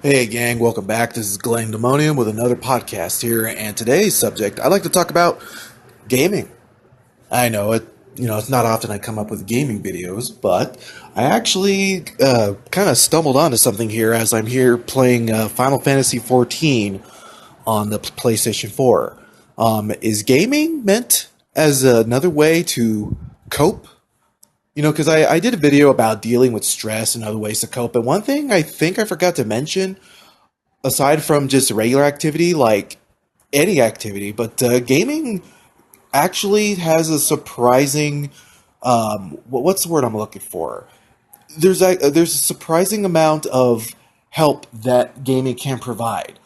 Hey gang, welcome back. This is Glenn Demonium with another podcast here, and today's subject I'd like to talk about gaming. I know it's not often I come up with gaming videos, but I actually kind of stumbled onto something here as I'm here playing Final Fantasy XIV on the PlayStation 4. Is gaming meant as another way to cope? Because I did a video about dealing with stress and other ways to cope, and one thing I think I forgot to mention aside from just regular activity, like any activity, but gaming actually has a surprising what's the word I'm looking for? There's a surprising amount of help that gaming can provide.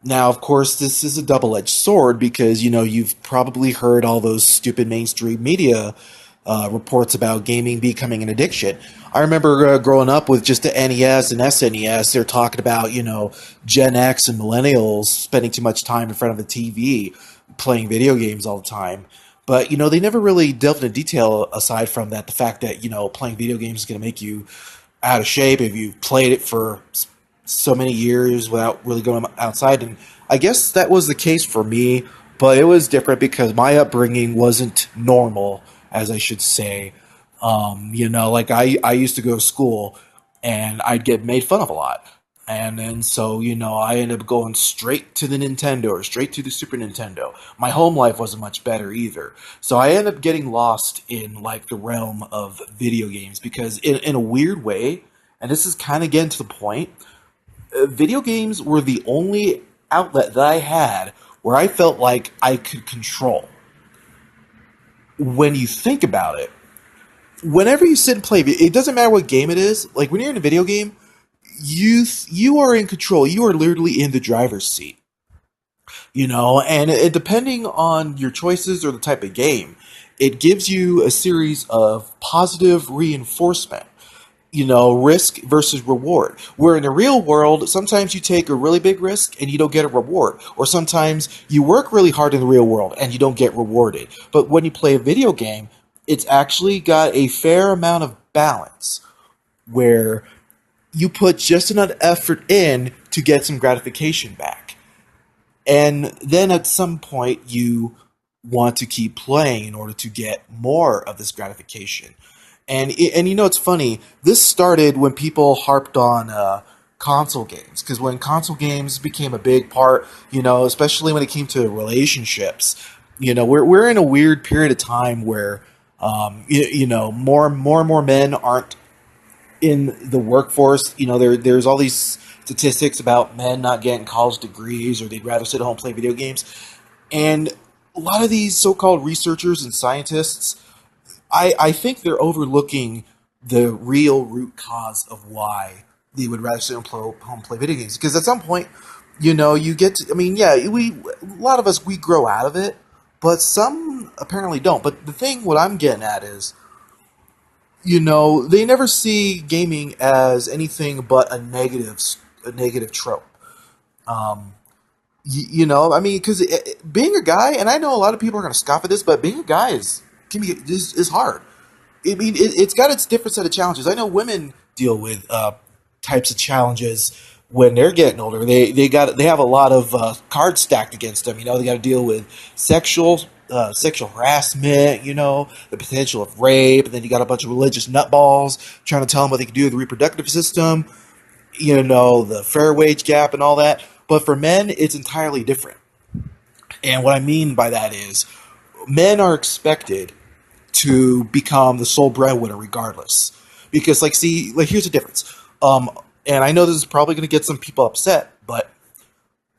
Now, of course, this is a double-edged sword because you've probably heard all those stupid mainstream media reports about gaming becoming an addiction. I remember growing up with just the NES and SNES. They're talking about Gen X and millennials spending too much time in front of the TV, playing video games all the time. But they never really delved into detail aside from that. The fact that playing video games is going to make you out of shape if you've played it for so many years without really going outside. And I guess that was the case for me, but it was different because my upbringing wasn't normal, as I should say. Like I used to go to school and I'd get made fun of a lot. And then so, I ended up going straight to the Nintendo or straight to the Super Nintendo. My home life wasn't much better either. So I ended up getting lost in like the realm of video games because in a weird way, and this is kind of getting to the point, video games were the only outlet that I had where I felt like I could control. When you think about it, whenever you sit and play, it doesn't matter what game it is. Like when you're in a video game, you are in control. You are literally in the driver's seat. And depending on your choices or the type of game, it gives you a series of positive reinforcement. Risk versus reward. Where in the real world, sometimes you take a really big risk and you don't get a reward. Or sometimes you work really hard in the real world and you don't get rewarded. But when you play a video game, it's actually got a fair amount of balance where you put just enough effort in to get some gratification back. And then at some point, you want to keep playing in order to get more of this gratification. And it's funny. This started when people harped on console games because when console games became a big part, especially when it came to relationships, we're in a weird period of time where more and more men aren't in the workforce. There's all these statistics about men not getting college degrees or they'd rather sit at home and play video games, and a lot of these so-called researchers and scientists I think they're overlooking the real root cause of why they would rather sit home and play video games. Because at some point, you get to, I mean, yeah, a lot of us, we grow out of it, but some apparently don't. But the thing, what I'm getting at is, they never see gaming as anything but a negative trope. I mean, because being a guy, and I know a lot of people are going to scoff at this, but being a guy is hard. I mean, it's got its different set of challenges. I know women deal with types of challenges when they're getting older. They have a lot of cards stacked against them. They got to deal with sexual harassment. The potential of rape, and then you got a bunch of religious nutballs trying to tell them what they can do with the reproductive system. The fair wage gap and all that. But for men, it's entirely different. And what I mean by that is, men are expected to become the sole breadwinner regardless. Because, here's the difference. And I know this is probably going to get some people upset, but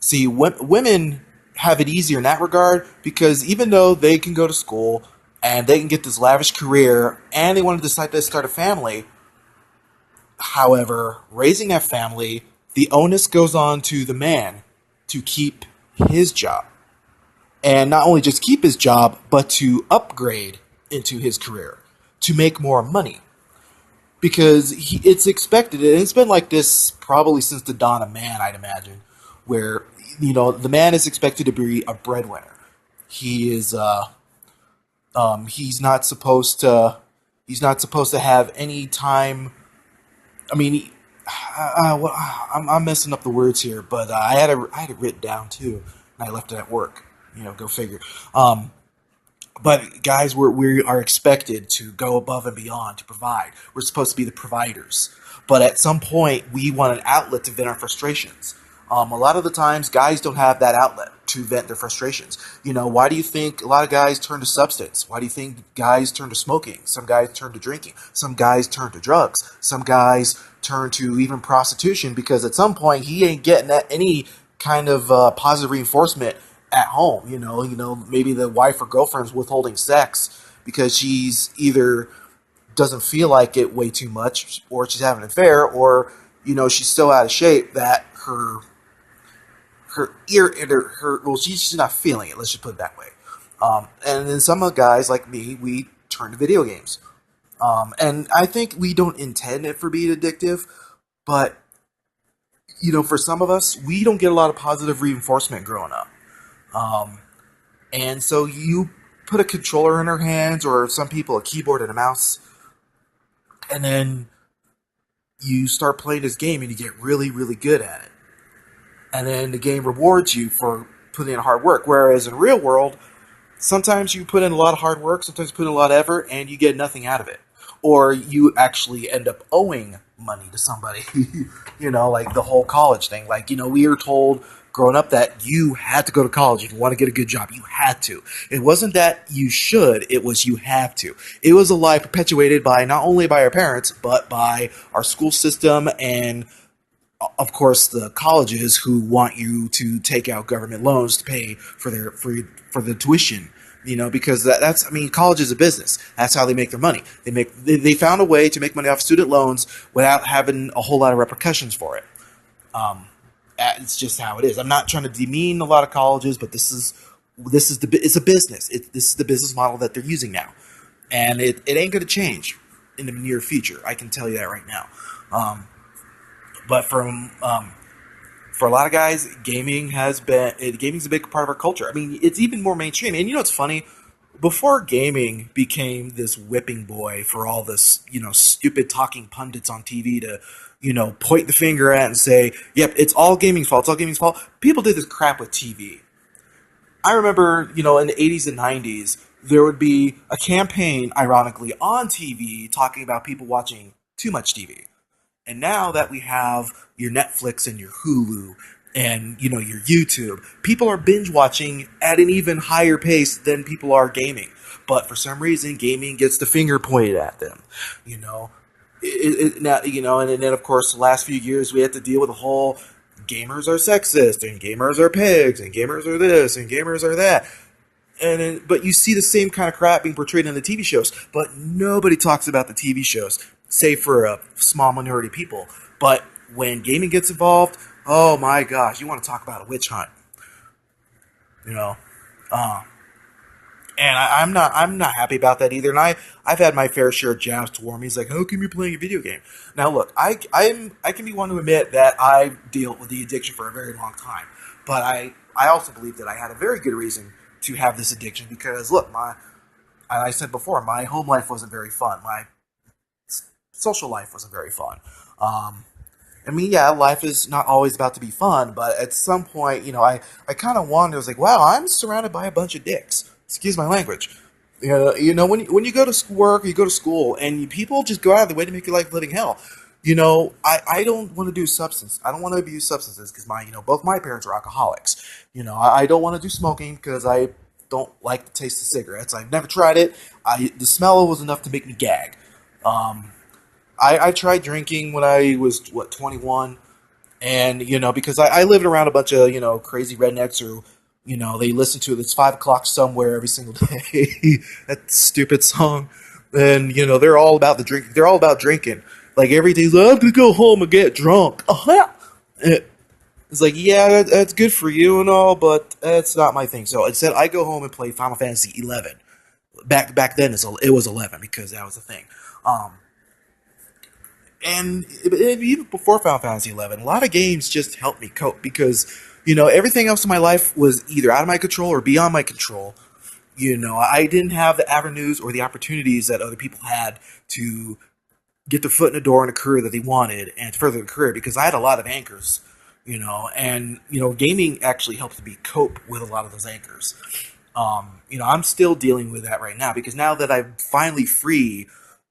see, women have it easier in that regard because even though they can go to school and they can get this lavish career and they want to decide to start a family, however, raising that family, the onus goes on to the man to keep his job. And not only just keep his job, but to upgrade into his career, to make more money. Because it's expected, and it's been like this probably since the dawn of man, I'd imagine, where, the man is expected to be a breadwinner. He is, he's not supposed to have any time. I mean, Well, I'm messing up the words here, but I had it written down too, and I left it at work. Go figure. Um, but guys, we are expected to go above and beyond to provide. We're supposed to be the providers, but at some point, we want an outlet to vent our frustrations. A lot of the times, guys don't have that outlet to vent their frustrations. Why do you think a lot of guys turn to substance? Why do you think guys turn to smoking? Some guys turn to drinking. Some guys turn to drugs. Some guys turn to even prostitution because at some point he ain't getting any kind of positive reinforcement at home. Maybe the wife or girlfriend's withholding sex because she's either doesn't feel like it way too much, or she's having an affair, or she's so out of shape that well, she's not feeling it. Let's just put it that way. And then some of the guys like me, we turn to video games. And I think we don't intend it for being addictive, but for some of us, we don't get a lot of positive reinforcement growing up. Um, and so you put a controller in her hands, or some people a keyboard and a mouse, and then you start playing this game and you get really, really good at it. And then the game rewards you for putting in hard work. Whereas in real world, sometimes you put in a lot of hard work, sometimes you put in a lot of effort, and you get nothing out of it. Or you actually end up owing money to somebody. Like the whole college thing. Like, we were told growing up that you had to go to college if you want to get a good job. You had to. It wasn't that you should, it was you have to. It was a lie perpetuated by not only by our parents, but by our school system and of course the colleges who want you to take out government loans to pay for for the tuition. Because that's, I mean, college is a business. That's how they make their money. They found a way to make money off student loans without having a whole lot of repercussions for it. Um, it's just how it is. I'm not trying to demean a lot of colleges, but it's a business. This is the business model that they're using now, and it ain't going to change in the near future. I can tell you that right now. Um, but for a lot of guys, gaming's a big part of our culture. I mean, it's even more mainstream. And it's funny. Before gaming became this whipping boy for all this, stupid talking pundits on TV to, point the finger at and say, "Yep, it's all gaming's fault. It's all gaming's fault." People did this crap with TV. I remember, in the 80s and 90s, there would be a campaign, ironically, on TV talking about people watching too much TV. And now that we have your Netflix and your Hulu and your YouTube, people are binge watching at an even higher pace than people are gaming. But for some reason, gaming gets the finger pointed at them. You know, now and then of course the last few years we had to deal with the whole gamers are sexist and gamers are pigs and gamers are this and gamers are that. But you see the same kind of crap being portrayed in the TV shows, but nobody talks about the TV shows, save for a small minority of people. But when gaming gets involved, oh my gosh, you want to talk about a witch hunt, you know? Uh, I'm not happy about that either. And I've had my fair share of jabs toward me. He's like, how come you're playing a video game? Now look, I can be one to admit that I've dealt with the addiction for a very long time, but I also believe that I had a very good reason to have this addiction because look, I said before, my home life wasn't very fun. My social life wasn't very fun. Um, I mean, yeah, life is not always about to be fun, but at some point, I kind of wondered. I was like, wow, I'm surrounded by a bunch of dicks. Excuse my language. When you go to work, or you go to school, and people just go out of the way to make your life living hell. I don't want to do substance. I don't want to abuse substances because both my parents are alcoholics. I don't want to do smoking because I don't like the taste of cigarettes. I've never tried it. The smell was enough to make me gag. Um, I tried drinking when I was 21, and because I lived around a bunch of crazy rednecks who they listen to It's 5 o'clock somewhere every single day. That stupid song. And they're all about the drink. They're all about drinking. Like every day, like, I'm gonna go home and get drunk. It's like, yeah, that's good for you and all, but that's not my thing. So instead, I go home and play Final Fantasy 11. Back then, it was 11 because that was the thing. Um, and even before Final Fantasy 11, a lot of games just helped me cope because everything else in my life was either out of my control or beyond my control. I didn't have the avenues or the opportunities that other people had to get their foot in the door in a career that they wanted and further their career, because I had a lot of anchors, and gaming actually helped me cope with a lot of those anchors. I'm still dealing with that right now, because now that I'm finally free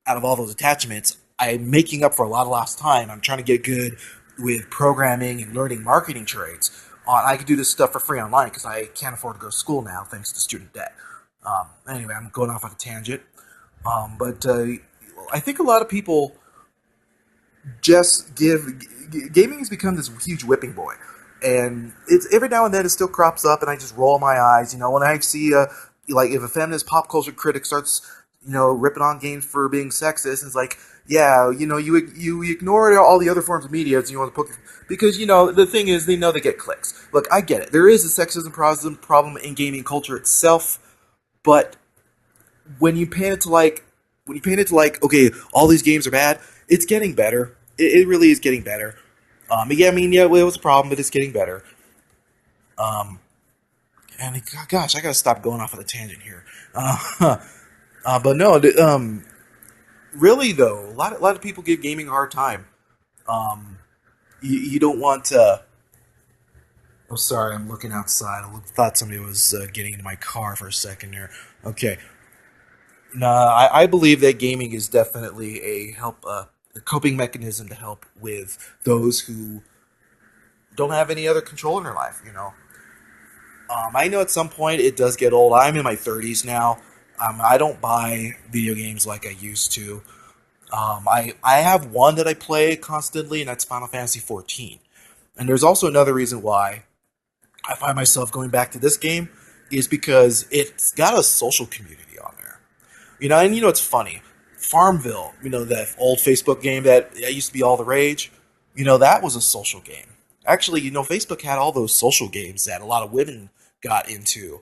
out of all those attachments, I'm making up for a lot of lost time. I'm trying to get good with programming and learning marketing trades. I can do this stuff for free online because I can't afford to go to school now thanks to student debt. Anyway, I'm going off on a tangent. But I think a lot of people just gaming has become this huge whipping boy, and it's every now and then it still crops up, and I just roll my eyes. When I see like if a feminist pop culture critic starts ripping on games for being sexist, it's like, yeah, you ignore all the other forms of media, and you want to poke, because the thing is, they know they get clicks. Look, I get it. There is a sexism problem in gaming culture itself, but when you paint it to like, okay, all these games are bad, it's getting better. It really is getting better. Yeah, I mean, yeah, well, it was a problem, but it's getting better. Um, and gosh, I gotta stop going off on a tangent here. But no, really though, a lot of people give gaming a hard time. Um, you don't want to. Oh, sorry, I'm looking outside. Thought somebody was getting into my car for a second there. Okay, nah, I believe that gaming is definitely a coping mechanism to help with those who don't have any other control in their life. I know at some point it does get old. I'm in my 30s now. I don't buy video games like I used to. I have one that I play constantly, and that's Final Fantasy 14. And there's also another reason why I find myself going back to this game is because it's got a social community on there. And it's funny. Farmville, that old Facebook game that used to be all the rage, that was a social game. Actually, Facebook had all those social games that a lot of women got into.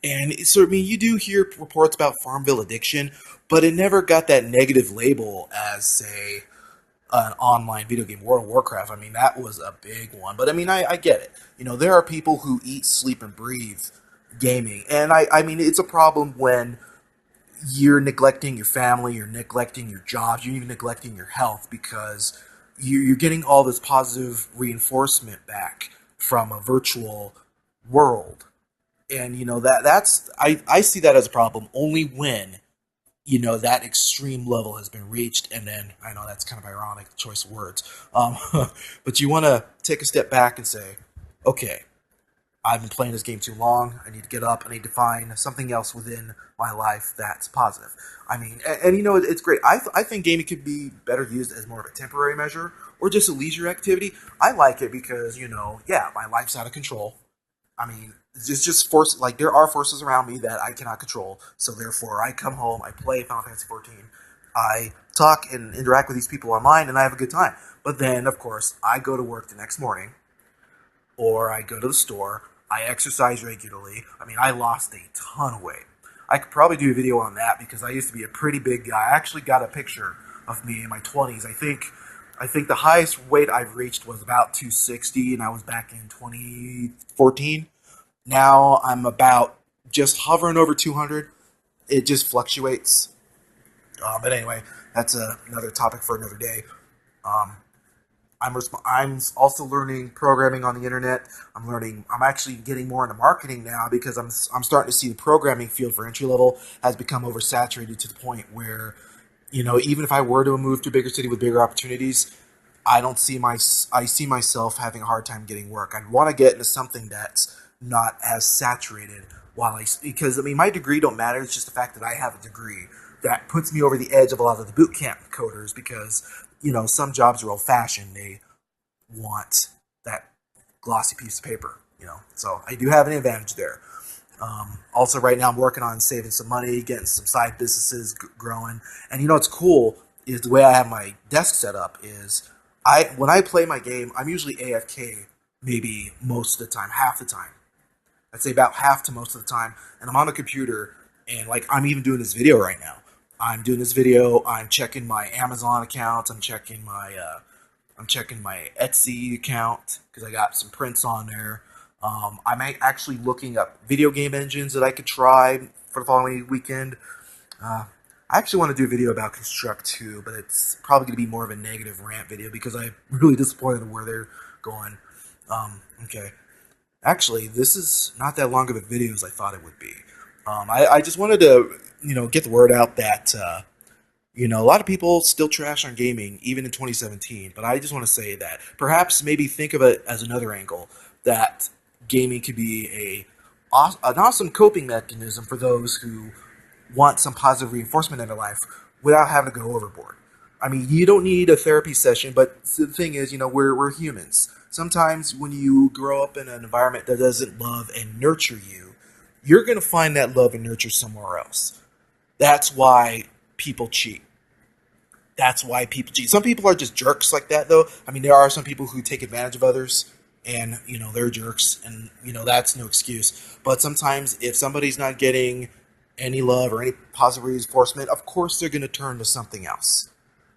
And so, I mean, you do hear reports about Farmville addiction, but it never got that negative label as, say, an online video game, World of Warcraft. I mean, that was a big one. But I mean, I get it. There are people who eat, sleep, and breathe gaming. And I mean, it's a problem when you're neglecting your family, you're neglecting your jobs, you're even neglecting your health, because you're getting all this positive reinforcement back from a virtual world. And I see that as a problem only when that extreme level has been reached. And then I know that's kind of ironic choice of words, but you want to take a step back and say, okay, I've been playing this game too long. I need to get up. I need to find something else within my life that's positive. I mean, and it's great. I think gaming could be better used as more of a temporary measure or just a leisure activity. I like it because, yeah, my life's out of control. I mean, it's just force. Like, there are forces around me that I cannot control. So therefore, I come home, I play Final Fantasy 14, I talk and interact with these people online, and I have a good time. But then, of course, I go to work the next morning, or I go to the store. I exercise regularly. I mean, I lost a ton of weight. I could probably do a video on that because I used to be a pretty big guy. I actually got a picture of me in my 20s. I think the highest weight I've reached was about 260, and I was back in 2014. Now I'm about just hovering over 200. It just fluctuates. But anyway, that's another topic for another day. Um, I'm also learning programming on the internet. I'm actually getting more into marketing now because I'm starting to see the programming field for entry level has become oversaturated to the point where, even if I were to move to a bigger city with bigger opportunities, I see myself having a hard time getting work. I'd want to get into something that's not as saturated because I mean, my degree don't matter. It's just the fact that I have a degree that puts me over the edge of a lot of the boot camp coders, because some jobs are old fashioned. They want that glossy piece of paper, So I do have an advantage there. Also, right now I'm working on saving some money, getting some side businesses growing. And what's cool is the way I have my desk set up is when I play my game, I'm usually AFK maybe most of the time, half the time. I'd say about half to most of the time, and I'm on a computer, and like I'm even doing this video right now. I'm doing this video. I'm checking my Amazon account. I'm checking my Etsy account because I got some prints on there. I'm actually looking up video game engines that I could try for the following weekend. Uh, I actually want to do a video about Construct 2, but it's probably going to be more of a negative rant video because I'm really disappointed in where they're going. Okay. Actually, this is not that long of a video as I thought it would be. I just wanted to, get the word out that, a lot of people still trash on gaming, even in 2017. But I just want to say that perhaps maybe think of it as another angle that gaming could be an awesome coping mechanism for those who want some positive reinforcement in their life without having to go overboard. I mean, you don't need a therapy session, but the thing is, we're humans. Sometimes when you grow up in an environment that doesn't love and nurture you, you're going to find that love and nurture somewhere else. That's why people cheat. That's why people cheat. Some people are just jerks like that, though. I mean, there are some people who take advantage of others, and they're jerks, and that's no excuse. But sometimes, if somebody's not getting any love or any positive reinforcement, of course they're going to turn to something else.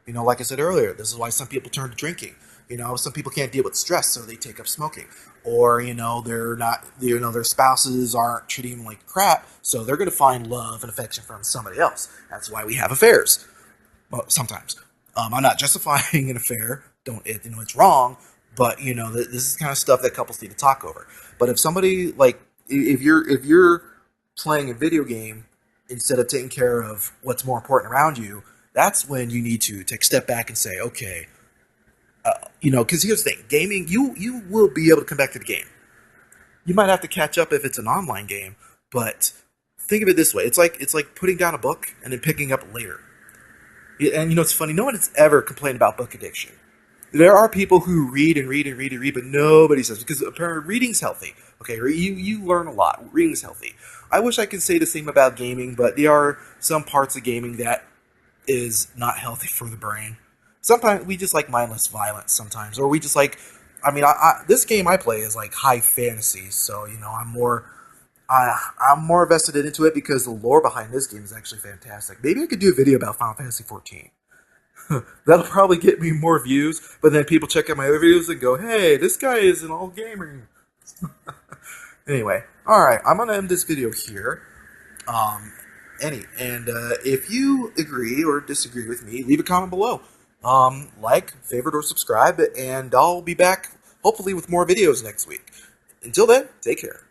Like I said earlier, this is why some people turn to drinking. Some people can't deal with stress, so they take up smoking. Or, they're not, their spouses aren't treating them like crap, so they're going to find love and affection from somebody else. That's why we have affairs. Well, sometimes. I'm not justifying an affair. It's wrong, but, this is kind of stuff that couples need to talk over. But if somebody, if you're playing a video game instead of taking care of what's more important around you, that's when you need to take a step back and say, okay, because here's the thing, gaming, you will be able to come back to the game. You might have to catch up if it's an online game, but think of it this way: it's like putting down a book and then picking up later. And it's funny, no one has ever complained about book addiction. There are people who read and read and read and read, but nobody says, because apparently reading's healthy. Okay, you learn a lot. Reading's healthy. I wish I could say the same about gaming, but there are some parts of gaming that is not healthy for the brain. Sometimes we just like mindless violence sometimes, or we just like, this game I play is like high fantasy, so, I'm more vested into it because the lore behind this game is actually fantastic. Maybe I could do a video about Final Fantasy 14. That'll probably get me more views, but then people check out my other videos and go, hey, this guy is an old gamer. Anyway, alright, I'm going to end this video here. If you agree or disagree with me, leave a comment below. Like, favorite, or subscribe, and I'll be back, hopefully, with more videos next week. Until then, take care.